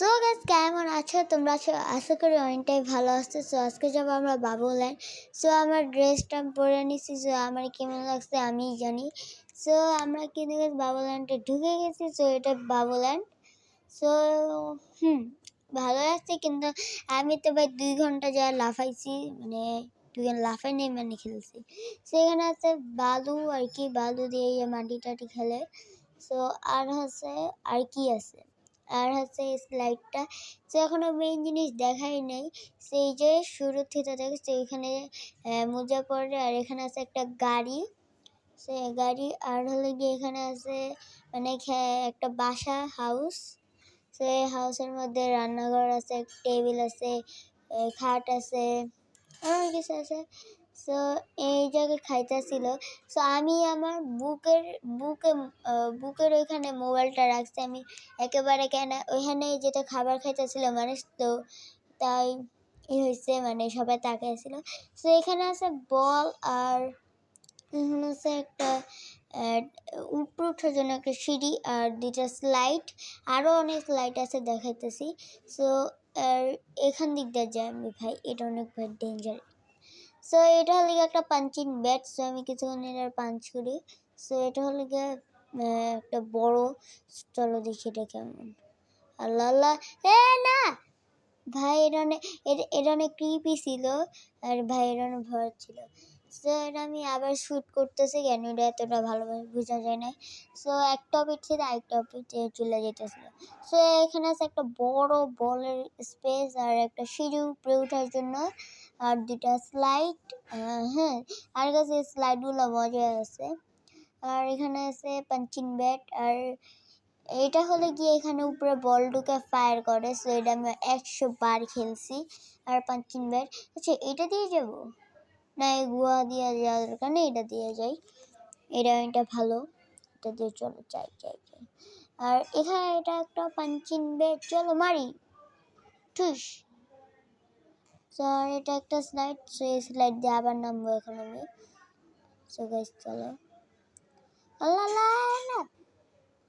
So guys কেমন আছো তোমরা? আশা করি অনেকটাই ভালো আছো। সো আজকে যাবো আমরা বাবুল্যান্ড। সো আমার ড্রেসটা পরে নিছি। সো আমার কেমন লাগছে আমি জানি। সো আমরা কিন্তু বাবুল্যান্ডে ঢুকে গেছি। সো এটা বাবুল্যান্ড। সো ভালো লাগছে, কিন্তু আমি তো ভাই 2 ঘন্টা যা লাফাইছি, মানে 2 ঘন্টা লাফাই নেই, মানে খেলছি। সেখানে আছে বালু আর কি, বালু দিয়ে মাটি টাটি খেলে। সো আর হচ্ছে আর কি আছে, আর হচ্ছে স্লাইডটা। তো এখনো মেইন জিনিস দেখাই নেই। সেই যে শুরু থেকে দেখছে ওইখানে মোজা পরে, আর এখানে আছে একটা গাড়ি। সে গাড়ি আর হলে গিয়ে এখানে আছে মানে একটা বাসা হাউস। সেই হাউসের মধ্যে রান্নাঘর আছে, টেবিল আছে, খাট আছে, অনেক কিছু আছে। সো এই জায়গায় খাইতেছিল। সো আমি আমার বুকের ওইখানে মোবাইলটা রাখছি। আমি একেবারে কেন ওইখানে যেটা খাবার খাইতেছিল মানুষ, তো তাই হয়েছে, মানে সবাই তাকিয়েছিল। সো এখানে আছে বল, আর এখানে আছে একটা উপরে ওঠার জন্য একটা সিঁড়ি, আর 2টা স্লাইড, আরও অনেক স্লাইড আছে দেখাইতেছি। সো আর এখান দিক দিয়ে যাই আমি, ভাই এটা অনেক ভাই ডেঞ্জার। সো এটা হলো একটা পাঞ্চিং ব্যাট। সো আমি কিছুক্ষণ এটা পাঞ্চ করি। সো এটা হলো গিয়ে একটা বড়। চলো দেখি এটা কেমন। আল্লাহ আল্লাহ, না ভাই, এটা অনেক ক্রিপি ছিল, আর ভাই এটা অনেক ভয় ছিল। সো এটা আমি আবার শ্যুট করতেছি, কেন এটা এতটা ভালোভাবে বোঝা যায় না। সো এক টপিক থেকে আরেক টপিকে চলে যেতেছিল। সো এখানে আছে একটা বড় বলের স্পেস, আর একটা সিঁড়ি উপরে ওঠার জন্য, আর 2টা স্লাইড। হ্যাঁ, আর কাছে স্লাইডগুলো মজা আছে। আর এখানে আছে পাঞ্চিং ব্যাট, আর এটা হলে গিয়ে এখানে উপরে বল ঢুকে ফায়ার করে। সো এটা আমি 100 বার খেলছি। আর পাঞ্চিং ব্যাট, আচ্ছা এটা দিয়ে যাবো না, এই গুহা দিয়ে যাওয়ার দরকার নেই, এটা দিয়ে যাই। এটা ভালো, এটা দিয়ে চলো চাই। আর এখানে এটা একটা পাঞ্চিং ব্যাট, চলো মারি ঠুস। সো এটা একটা স্লাইড। সো এই স্লাইড দিয়ে আবার নামবো এখন আমি। সো গাইস চলো, আল্লাহ না,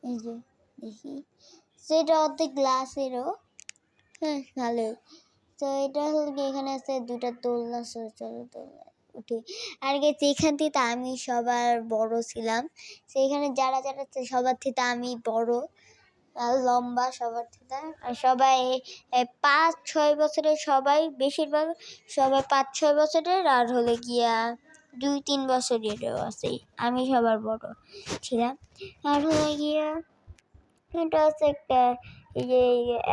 এই যে দেখি সেটা অর্ধেক গ্লাসেরও। হ্যাঁ ভালো। তো এটা হলো কি, এখানে আছে 2টা দোলনা। চলো দোলনা উঠি। আর গেছি এখান থেকে আমি সবার বড় ছিলাম। সেইখানে যারা সবার থেকে আমি বড় আর লম্বা সবার থেকে। আর সবাই 5-6 বছরের, সবাই বেশিরভাগ সবাই 5-6 বছরের, আর হলে গিয়া 2-3 বছরেরও আছে। আমি সবার বড় ছিলাম। আর হলে গিয়া এটা আছে একটা, এই যে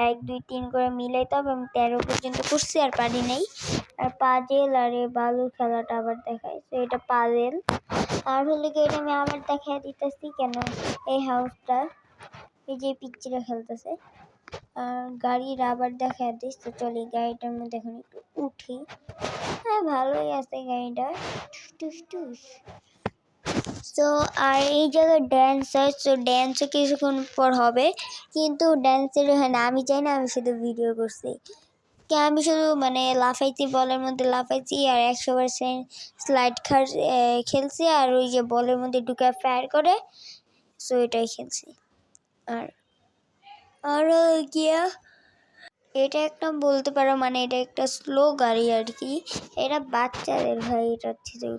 1-2-3 করে মিলাইতে হবে। আমি 13 পর্যন্ত করছি, আর পারি নাই। আর পাজেল আর এই বালুর খেলাটা আবার দেখায়। তো এটা পাজেল। আর হলে কি এটা আমি আবার দেখাই দিতেছি, কেন এই হাউসটা এই যে পিকচারে খেলতেছে। আর গাড়ির আবার দেখাই দিস। তো চলি গাড়িটার মধ্যে এখন একটু উঠি। হ্যাঁ ভালোই আছে গাড়িটা, টুস টুস। সো আর এই জায়গায় ড্যান্স হয়। সো ড্যান্সও কিছুক্ষণ পর হবে, কিন্তু ড্যান্সের হয় না, আমি চাই না, আমি শুধু ভিডিও করছি। আমি শুধু মানে লাফাইছি, বলের মধ্যে লাফাইছি, আর 100% স্লাইড খেলছি, আর ওই যে বলের মধ্যে ঢুকে ফায়ার করে। সো এটাই খেলছি। আর আরও গিয়া এটা একটা বলতে পারো, মানে এটা একটা স্লো গাড়ি আর কি। এটা বাচ্চাদের, ভাই এটা থেকে।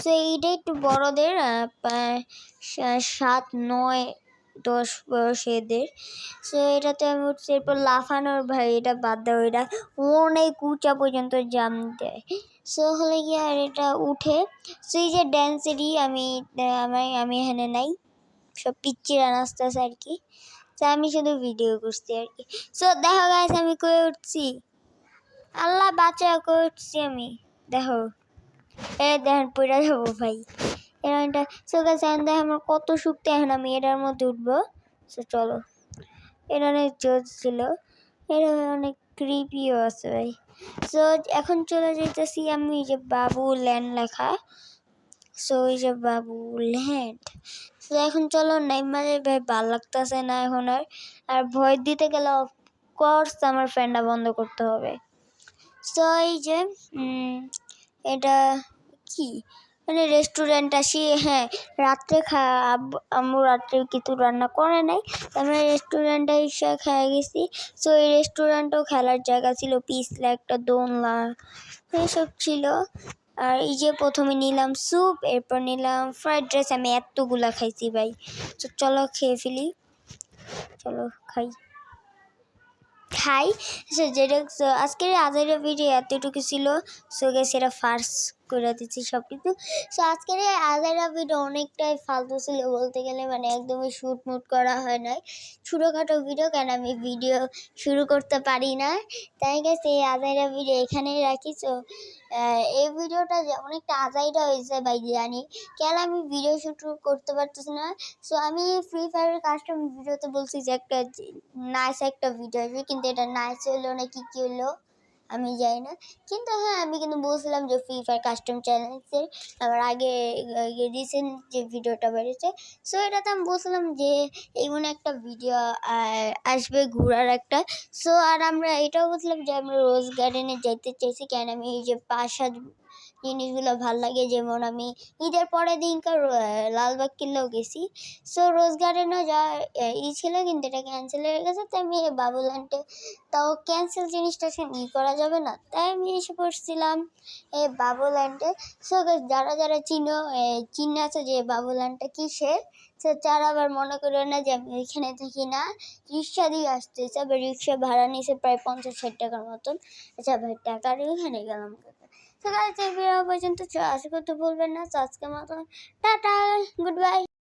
সো এইটা একটু বড়দের, 7-9-10 বয়সেদের। সো এটাতে আমি উঠছি। এরপর লাফানোর, ভাই এটা বাদ দেওয়া, এটা অনেক উঁচা পর্যন্ত জাম দেয়। সো হলে গিয়ে আর এটা উঠে। সো এই যে ড্যান্সেরই আমি এখানে নাই, সব পিচ্চিরা নাচতেছে আর কি। তো আমি শুধু ভিডিও করছি আর কি। সো দেখো গাইস আমি কই উঠছি, আল্লাহ বাঁচা কই উঠছি আমি, দেখো দেখেন পড়ে যাবো ভাই এটা। সো গাইস এখন দেখো আমার কত শক্তি, এখন আমি এটার মধ্যে উঠবো। সো চলো, এটা অনেক জোর ছিল, এটা অনেক ক্রিপিও আছে ভাই। সো এখন চলে যেতেছি আমি, যে বাবুল্যান্ড লেখা। সো ওই যে বাবুল্যান্ড। তো এখন চলো নেইমারে, ভাই ভাল লাগতেছে না এখন আর ভয় দিতে গেলে অফকোর্স আমার ফ্যানটা বন্ধ করতে হবে। সো এই যে এটা কি, মানে রেস্টুরেন্ট আসি, হ্যাঁ রাত্রে আম্মু রাত্রে কিছু রান্না করে নাই, আমরা রেস্টুরেন্টে এসে খেয়ে গেছি। সো এই রেস্টুরেন্টও খেলার জায়গা ছিল, পিছলা একটা দোলনা এইসব ছিল। আর এই যে প্রথমে নিলাম স্যুপ, এরপর নিলাম ফ্রাইড রাইস। আমি এতগুলা খাইছি ভাই। তো চলো খেয়ে ফেলি, চলো খাই। সো যেটা আজকের আজের ভিডিও এতটুকু ছিল। সো গেছে এটা ফার্স্ট করে দিচ্ছি সব কিছু। সো আজকের এই আজেরা ভিডিও অনেকটাই ফালতু ছিল বলতে গেলে, মানে একদমই শ্যুট মুট করা হয় নাই, ছোটোখাটো ভিডিও, কেন আমি ভিডিও শুরু করতে পারি না। তাই গেছে এই আজেরা ভিডিও এখানেই রাখি। সো এই ভিডিওটা যে অনেকটা আজাইরা হয়েছে ভাই, জানি কেন আমি ভিডিও শুট করতে পারতেছি না। সো আমি ফ্রি ফায়ারের কাজটা ভিডিওতে বলছি যে একটা নাইস একটা ভিডিও আসবে, কিন্তু এটা নাইস হলো না কি হলো আমি জানি না। কিন্তু হ্যাঁ আমি কিন্তু বলছিলাম যে ফ্রি ফায়ার কাস্টম চ্যালেঞ্জের আমার আগে রিসেন্ট যে ভিডিওটা বেরিয়েছে, সো এটাতে আমি বলছিলাম যে এমন একটা ভিডিও আসবে ঘোরার একটা। সো আর আমরা এটাও বলছিলাম যে আমরা রোজ গার্ডেনে যাইতে চাইছি, কেন আমি এই যে পাশার জিনিসগুলো ভাল লাগে, যেমন আমি ঈদের পরের দিনকার লালবাগ কিল্লাও গেছি। সো রোজ গার্ডেনও যা ছিল, কিন্তু এটা ক্যান্সেল হয়ে গেছে। তাই আমি বাবুল্যান্ডে, তাও ক্যান্সেল জিনিসটা করা যাবে না, তাই আমি এসে পড়ছিলাম এই বাবুল্যান্ডে। সো যারা যারা চিনে আছে যে বাবুল্যান্ডটা কিসের, সে তারা আবার মনে করো না যে আমি এখানে থাকি না, রিক্সা দিয়ে আসতেছে, আবার রিক্সা ভাড়া নিয়েছে প্রায় 50-60 টাকার মতন। আচ্ছা ভাই টাকার এখানে গেলাম। তো গাইস এই ভিডিও পর্যন্ত আশা করতে ভুলবেন না। তো আজকের মতন টাটা, গুড বাই।